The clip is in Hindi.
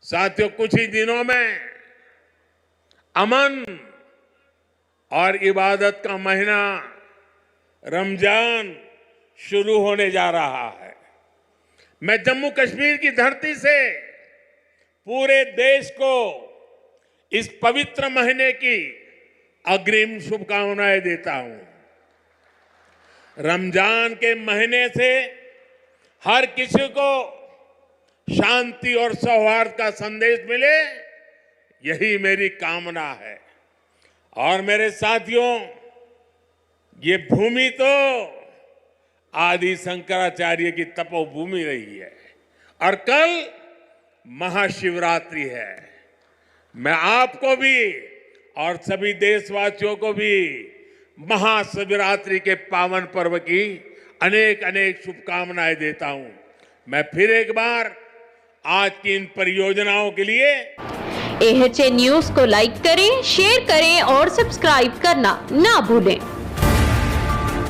साथियों, कुछ ही दिनों में अमन और इबादत का महीना रमजान शुरू होने जा रहा है। मैं जम्मू कश्मीर की धरती से पूरे देश को इस पवित्र महीने की अग्रिम शुभकामनाएं देता हूं। रमजान के महीने से हर किसी को शांति और सौहार्द का संदेश मिले, यही मेरी कामना है। और मेरे साथियों, ये भूमि तो आदि शंकराचार्य की तपोभूमि रही है और कल महाशिवरात्रि है। मैं आपको भी और सभी देशवासियों को भी महाशिवरात्रि के पावन पर्व की अनेक अनेक शुभकामनाएं देता हूं। मैं फिर एक बार आज की इन परियोजनाओं के लिए AHA न्यूज़ को लाइक करें, शेयर करें और सब्सक्राइब करना ना भूलें।